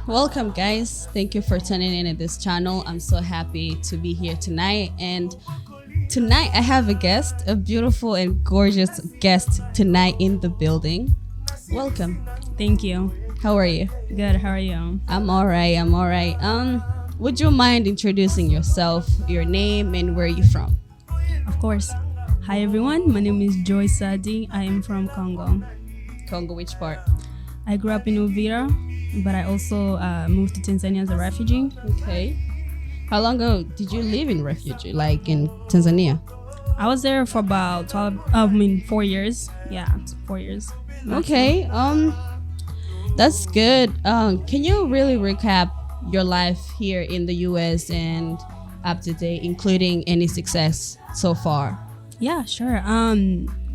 Welcome, guys. Thank you for tuning in at this channel. I'm so happy to be here tonight. And tonight, I have a guest, a beautiful and gorgeous guest tonight in the building. Welcome. Thank you. How are you? Good. How are you? I'm all right. Would you mind introducing yourself, your name, and where you're from? Of course. Hi, everyone. My name is Sadi. I am from Congo. Congo, which part? I grew up in Uvira, but I also moved to Tanzania as a refugee. Okay. How long ago did you live in refugee, like in Tanzania? I was there for about 4 years. Yeah, 4 years. Okay. That's good. Can you really recap your life here in the US and up to date, including any success so far? Yeah, sure.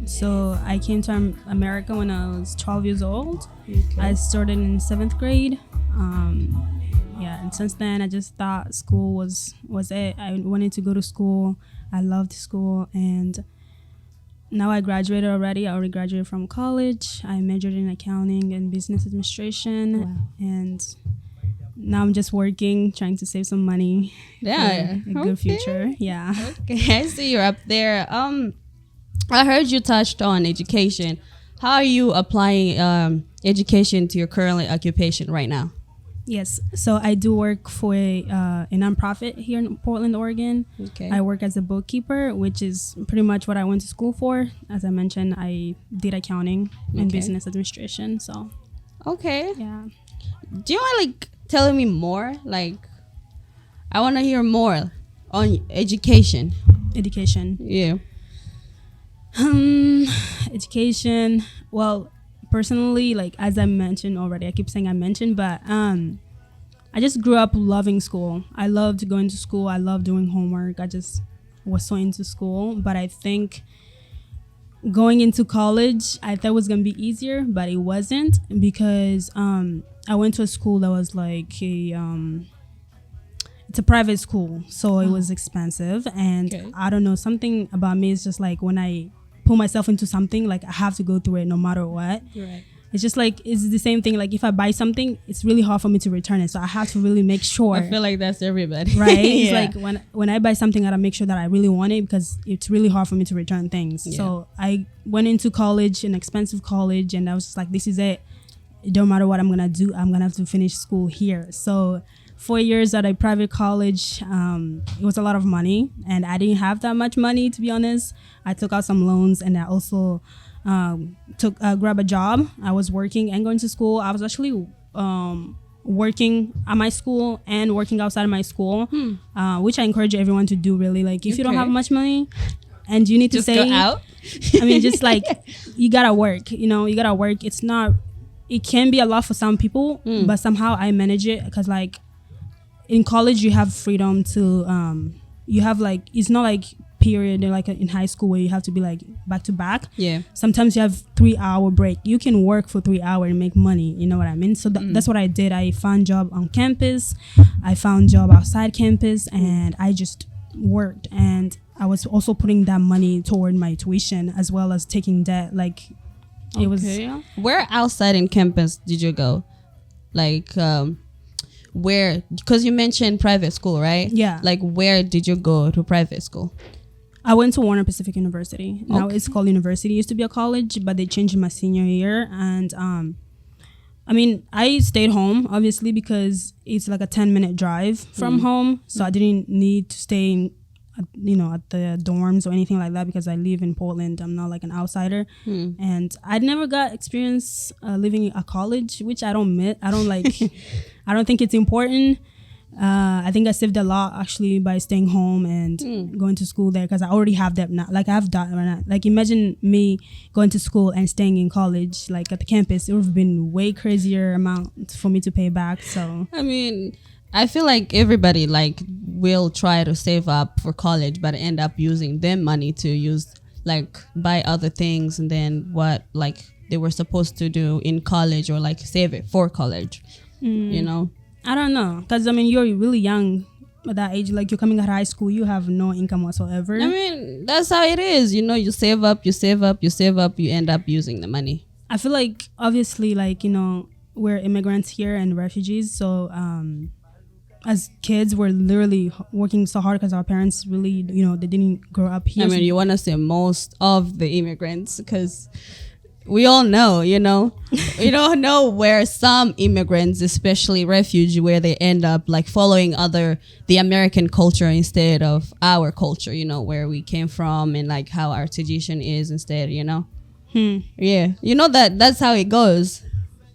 So I came to America when I was 12 years old. Okay. I started in 7th grade. And since then I just thought school was it. I wanted to go to school. I loved school, and now I graduated already. I already graduated from college. I majored in accounting and business administration. Wow. And now I'm just working, trying to save some money. Yeah, For a good future. Yeah. Okay, I see you're up there. I heard you touched on education. How are you applying education to your current occupation right now? Yes. So I do work for a nonprofit here in Portland, Oregon. Okay. I work as a bookkeeper, which is pretty much what I went to school for. As I mentioned, I did accounting and business administration. So. Okay. Yeah. Do you mind telling me more? I want to hear more on education. Education. Yeah. Education. Well, personally, as I mentioned already, I keep saying I mentioned, but I just grew up loving school. I loved going to school. I loved doing homework. I just was so into school. But I think going into college, I thought it was going to be easier, but it wasn't, because I went to a school that was it's a private school, so it was expensive. And I don't know, something about me is just when I put myself into something, I have to go through it no matter what. Right. It's just it's the same thing. If I buy something, it's really hard for me to return it, so I have to really make sure. I feel like that's everybody. Right. Yeah. It's when I buy something, I gotta make sure that I really want it, because it's really hard for me to return things. Yeah. So I went into college, an expensive college, and I was just this is it. It don't matter what I'm gonna do, I'm gonna have to finish school here. So 4 years at a private college, it was a lot of money, and I didn't have that much money, to be honest. I took out some loans, and I also grab a job. I was working and going to school. I was actually working at my school and working outside of my school, which I encourage everyone to do, really. If you don't have much money and you need to just go out. I mean, just you gotta work, you gotta work. It can be a lot for some people, but somehow I manage it, because in college you have freedom to you have it's not period in high school where you have to be back to back. Yeah. Sometimes you have 3-hour break. You can work for 3 hours and make money, you know what I mean? So that's what I did. I found job on campus, I found job outside campus, and I just worked. And I was also putting that money toward my tuition, as well as taking debt. It was. Where outside in campus did you go? Where? Because you mentioned private school, right? Yeah. Where did you go to private school? I went to Warner Pacific University. Now it's called university. It used to be a college, but they changed my senior year. And I stayed home, obviously, because it's a 10-minute drive from home. So I didn't need to stay at the dorms or anything like that, because I live in Portland. I'm not an outsider. And I never got experience living at college, which I don't I don't think it's important. I think I saved a lot, actually, by staying home and going to school there, because I already have that now. I have that right now. Imagine me going to school and staying in college, at the campus. It would have been way crazier amount for me to pay back. So I mean, I feel like everybody will try to save up for college, but end up using their money to use buy other things, and then what they were supposed to do in college, or save it for college. I don't know, because you're really young at that age. You're coming out of high school, you have no income whatsoever. I mean, that's how it is. You save up, you end up using the money. I feel obviously we're immigrants here and refugees. So as kids, we're literally working so hard because our parents really, they didn't grow up here. I mean, you want to say most of the immigrants, because we all know, we don't know where some immigrants, especially refugee, where they end up like following the American culture instead of our culture, where we came from and like how our tradition is instead, Yeah. That's how it goes.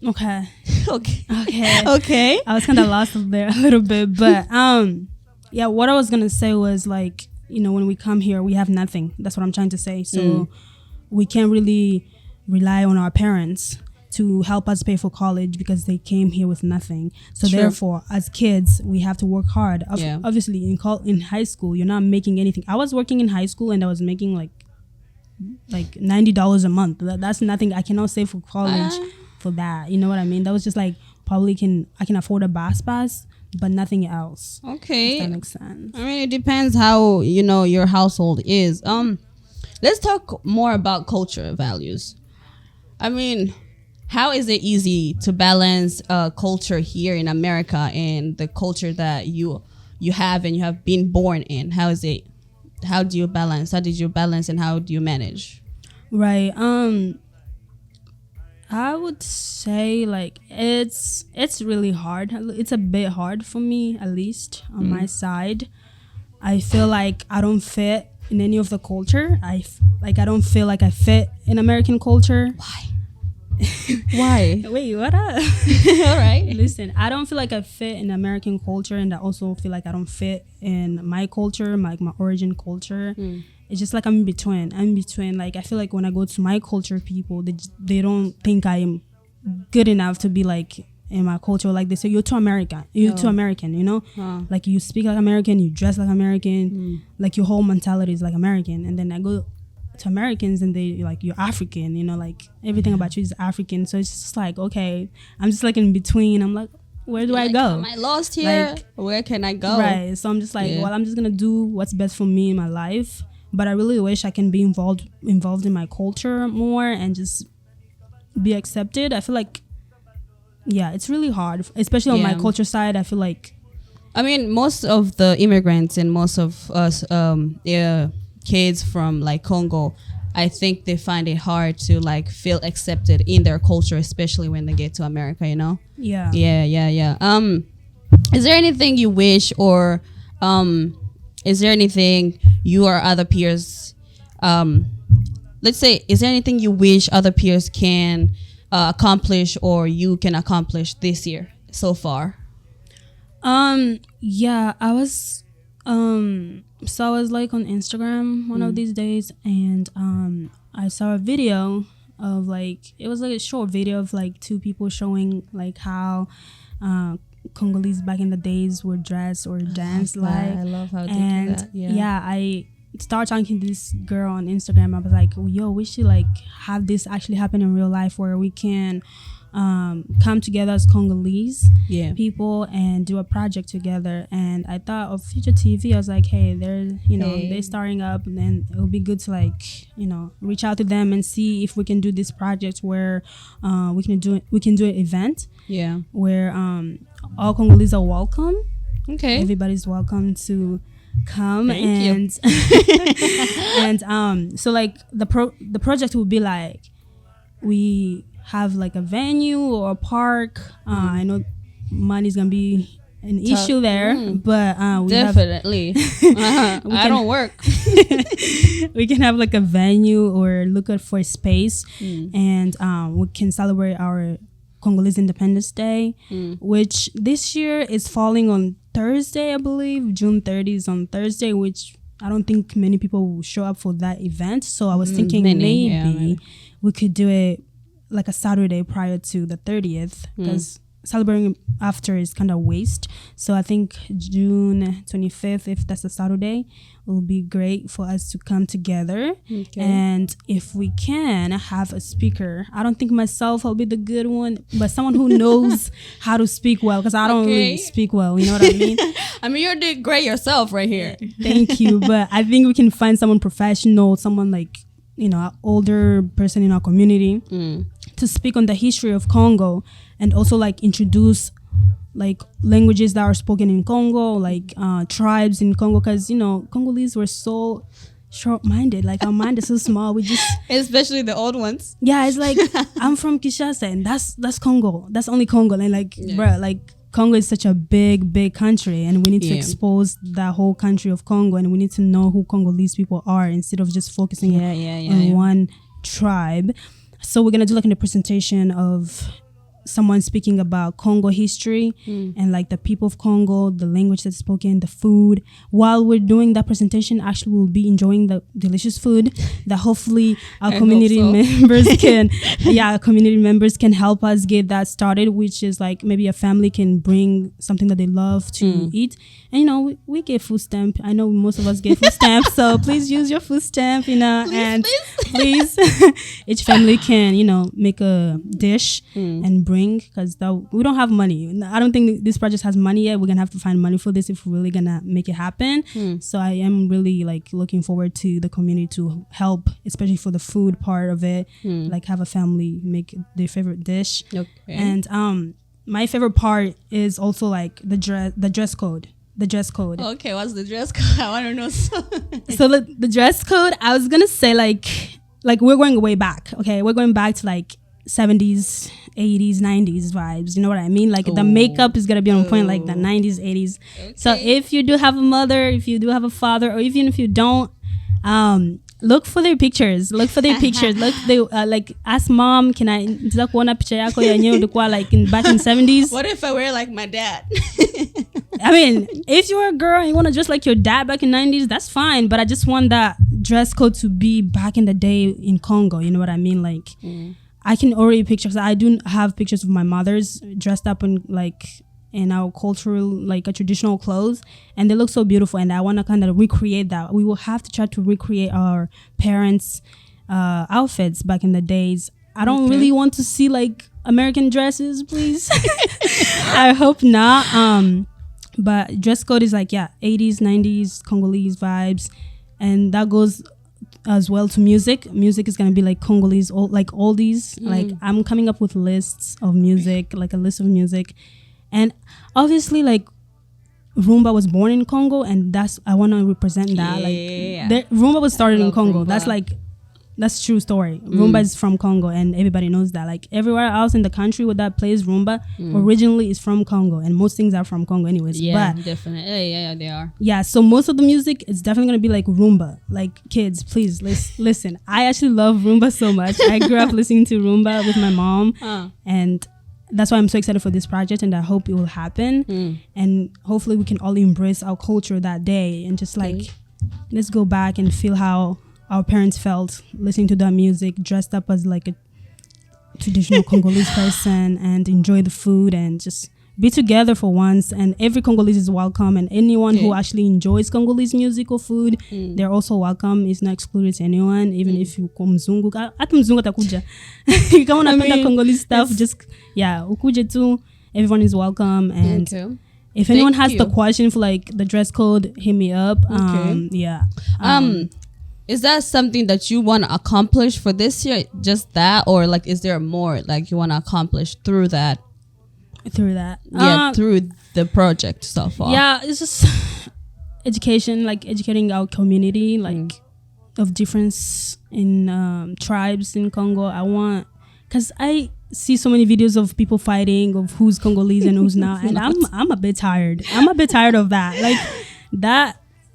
Okay. Okay. I was kind of lost there a little bit, but yeah, what I was going to say was like, when we come here, we have nothing. That's what I'm trying to say. So we can't really rely on our parents to help us pay for college because they came here with nothing. So therefore, as kids, we have to work hard. Obviously, in high school, you're not making anything. I was working in high school and I was making like $90 a month. That's nothing. I cannot save for college for that. You know what I mean? That was just like probably I can afford a bus pass, but nothing else. Okay, if that makes sense. I mean, it depends how your household is. Let's talk more about culture values. I mean, how is it easy to balance culture here in America and the culture that you have and you have been born in? How is it? How do you balance? How did you balance and how do you manage? Right. I would say like it's really hard. It's a bit hard for me, at least on my side. I feel like I don't fit in any of the culture. I don't feel like I fit in American culture. Why? Why? Wait, what up? All right. Listen, I don't feel like I fit in American culture, and I also feel like I don't fit in my culture, my origin culture. It's just like I'm in between. Like I feel like when I go to my culture, people they don't think I am good enough to be like in my culture. Like they say, you're too American. Like you speak like American, you dress like American, like your whole mentality is like American. And then I go to Americans and they like, you're African, like everything about you is African. So it's just like, okay, I'm just like in between. I'm like, where do I go? Am I lost here? Like, where can I go? Right. So I'm just like, well, I'm just gonna do what's best for me in my life. But I really wish I can be involved in my culture more and just be accepted. I feel like, yeah, it's really hard, especially on my culture side. I feel like, I mean, most of the immigrants and most of us, kids from like Congo, I think they find it hard to like feel accepted in their culture, especially when they get to America. Yeah. Is there anything you wish, or is there anything you or other peers, let's say, is there anything you wish other peers can accomplish or you can accomplish this year so far? Yeah, I was like on Instagram one of these days, and I saw a video of like, it was like a short video of like two people showing like how Congolese back in the days were dressed or danced like. I love how they do that. Yeah, I started talking to this girl on Instagram. I was like, yo, we should like have this actually happen in real life where we can come together as Congolese people and do a project together. And I thought of Future TV. I was like, hey, they're starting up, and then it would be good to like, reach out to them and see if we can do this project where we can do an event where all Congolese are welcome. Okay, everybody's welcome to come. Thank you. And so like the project would be like, we have like a venue or a park. I know money's gonna be an issue there, but we definitely I don't work. We can have like a venue or look out for a space, and we can celebrate our Congolese Independence Day, which this year is falling on Thursday, I believe. June 30th is on Thursday, which I don't think many people will show up for that event. So I was thinking maybe we could do it like a Saturday prior to the 30th, because celebrating after is kind of waste. So I think June 25th, if that's a Saturday, will be great for us to come together. And if we can have a speaker, I don't think myself will be the good one, but someone who knows how to speak well, because I don't really speak well, you know what I mean? I mean, you're doing great yourself right here. Thank you. But I think we can find someone professional, someone like, an older person in our community to speak on the history of Congo and also like introduce like languages that are spoken in Congo, like tribes in Congo, because you know Congolese were so short-minded, like our mind is so small. We just, especially the old ones. yeah, it's like I'm from Kinshasa and that's Congo, that's only Congo, and like bruh, like Congo is such a big country, and we need to expose the whole country of Congo, and we need to know who Congolese people are instead of just focusing on one tribe. So we're gonna do like a presentation of someone speaking about Congo history and like the people of Congo, the language that's spoken, the food. While we're doing that presentation, actually we'll be enjoying the delicious food that hopefully our community members can community members can help us get that started, which is like maybe a family can bring something that they love to eat. And you know, we get food stamp. I know most of us get food stamp, so please use your food stamp, you know, please each family can, you know, make a dish and bring, because we don't have money. I don't think this project has money yet. We're gonna have to find money for this if we're really gonna make it happen. So I am really like looking forward to the community to help, especially for the food part of it. Like have a family make their favorite dish. And my favorite part is also like the dress code. The dress code. Okay, what's the dress code? I want to know. So the dress code, I was gonna say like we're going way back. Okay, we're going back to like 70s, 80s, 90s vibes. You know what I mean? Like the makeup is gonna be on point, like the 90s, 80s. Okay. So if you do have a mother, if you do have a father, or even if you don't, look for their pictures. Look like ask mom, can I kuona picha yako yenyewe ulikuwa like back in 70s? What if I wear like my dad? I mean, if you're a girl and you want to dress like your dad back in 90s, that's fine. But I just want that dress code to be back in the day in Congo. You know what I mean? Like, I can already picture. I do have pictures of my mother's dressed up in our cultural, like a traditional clothes, and they look so beautiful. And I want to kind of recreate that. We will have to try to recreate our parents' outfits back in the days. I don't really want to see like American dresses, please. I hope not. But dress code is like 80s, 90s Congolese vibes, and that goes as well to music. Music is gonna be like Congolese, like oldies. Like I'm coming up with lists of music, like a list of music, and obviously like rumba was born in Congo, and I want to represent that. Rumba was started in Congo. Rumba. That's true story. Rumba is from Congo, and everybody knows that. Like everywhere else in the country where that plays rumba, originally is from Congo, and most things are from Congo anyways. Yeah, but definitely. Yeah, they are. Yeah, so most of the music is definitely gonna be like rumba. Like kids, please listen. I actually love rumba so much. I grew up listening to rumba with my mom, and that's why I'm so excited for this project, and I hope it will happen. And hopefully we can all embrace our culture that day, and just like let's go back and feel how our parents felt listening to that music, dressed up as like a traditional Congolese person, and enjoy the food and just be together for once. And every Congolese is welcome, and anyone who actually enjoys Congolese music or food, they're also welcome. It's not excluded to anyone, even if you come mzungu. Hata mzungu atakuja. Kama unapenda Congolese stuff, just ukuje tu. Everyone is welcome. And if anyone has the question for like the dress code, hit me up. Is that something that you want to accomplish for this year? Just that, or like is there more like you want to accomplish through that? Through the project so far. Yeah, it's just education, like educating our community, like of difference in tribes in Congo. Because I see so many videos of people fighting of who's Congolese and who's not, and I'm a bit tired. I'm a bit tired of that. Like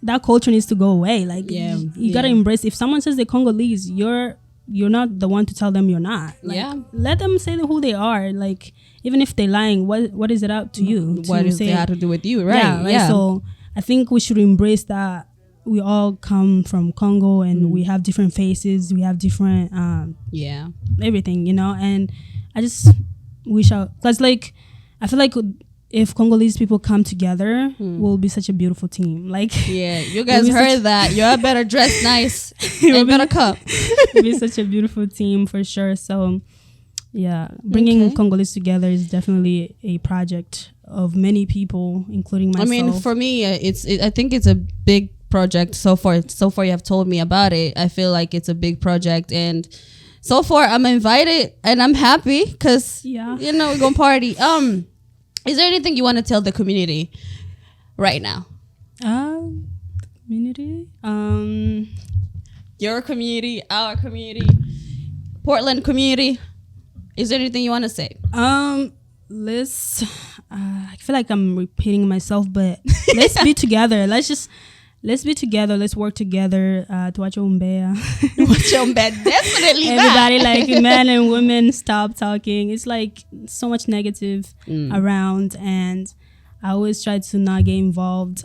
that culture needs to go away. Like you gotta embrace. If someone says they're Congolese, you're not the one to tell them you're not. Like, let them say who they are. Like even if they're lying, what is it up to you? What does it have to do with you, right? Yeah. So I think we should embrace that we all come from Congo, and we have different faces. We have different everything, you know. And I just wish because like I feel like if Congolese people come together, we'll be such a beautiful team. Like you guys heard that. You better dress nice and better come. It'll be such a beautiful team for sure. So bringing Congolese together is definitely a project of many people, including myself. I mean, for me, I think it's a big project so far. You have told me about it. I feel like it's a big project, and so far I'm invited and I'm happy because Yeah. you know we're gonna party. Is there anything you want to tell the community right now? Community. Your community, our community, Portland community. Is there anything you want to say? Let's. I feel like I'm repeating myself, but let's be together. Let's be together. Let's work together. To watch Umbea. Watch your bed, definitely. Everybody, like men and women, stop talking. It's like so much negative around, and I always try to not get involved.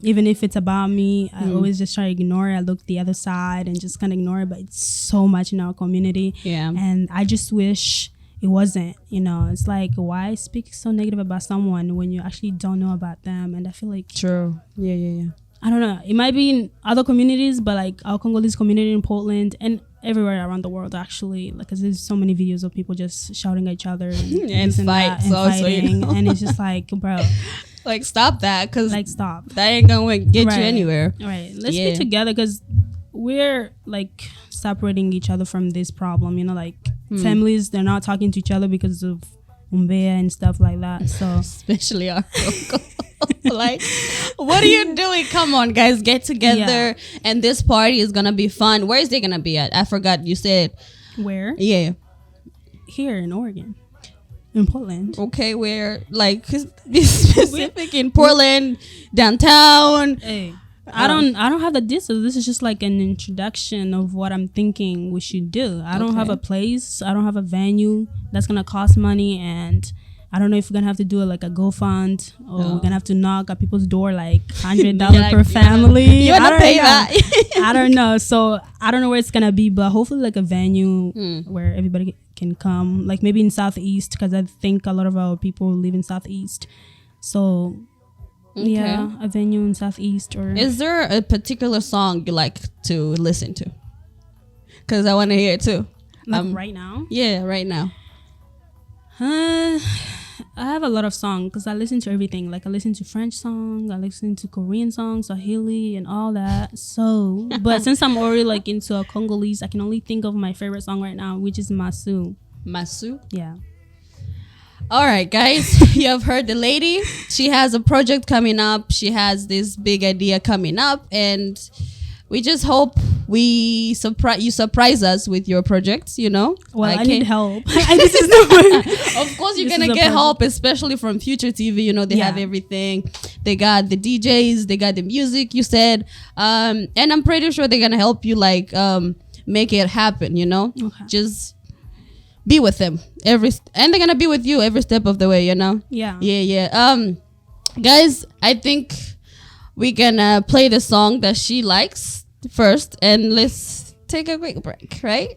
Even if it's about me, I always just try to ignore it. I look the other side and just kind of ignore it. But it's so much in our community. Yeah. And I just wish it wasn't, it's like, why speak so negative about someone when you actually don't know about them? And I feel like, True. Yeah. I don't know, it might be in other communities, but like our Congolese community in Portland and everywhere around the world, actually, like, cause there's so many videos of people just shouting at each other and, And fights and also, fighting, and it's just like, bro, Like, stop that, because like, stop. that ain't gonna get Right. you anywhere. All right, let's Yeah. be together, because we're like separating each other from this problem, like families, they're not talking to each other because of Umbea and stuff like that. So Especially our local. Like, what are you doing? Come on, guys, get together. And this party is gonna be fun. Where is it gonna be at? I forgot you said. where? Yeah. Here in Oregon, in Portland. Okay, where? Like, be specific. In Portland, downtown. Hey, I don't have the details. This is just like an introduction of what I'm thinking we should do. I don't have a place. I don't have a venue that's gonna cost money, and I don't know if we're gonna have to do it like a GoFund, or we're gonna have to knock at people's door like $100 per family. You wanna pay that? I don't know. So I don't know where it's gonna be, but hopefully like a venue where everybody can come. Like maybe in Southeast, because I think a lot of our people live in Southeast. So yeah, a venue in Southeast. Or Is there a particular song you like to listen to? Because I want to hear it too. like right now. Yeah, right now. I have a lot of songs because I listen to everything. Like I listen to French songs, I listen to Korean songs, Swahili, and all that. So, but since I'm already like into a Congolese, I can only think of my favorite song right now, which is Masu. Masu. Yeah. All right, guys, you have heard the lady. She has a project coming up. She has this big idea coming up, and we just hope you surprise us with your projects. Well, I need help. This is the Of course, you're gonna is a get project. help, especially from Future TV. They have everything. They got the DJs. They got the music. You said, and I'm pretty sure they're gonna help you make it happen. Okay. Just be with them and they're gonna be with you every step of the way. Yeah. Guys, I think we're gonna play the song that she likes first, and let's take a quick break, right?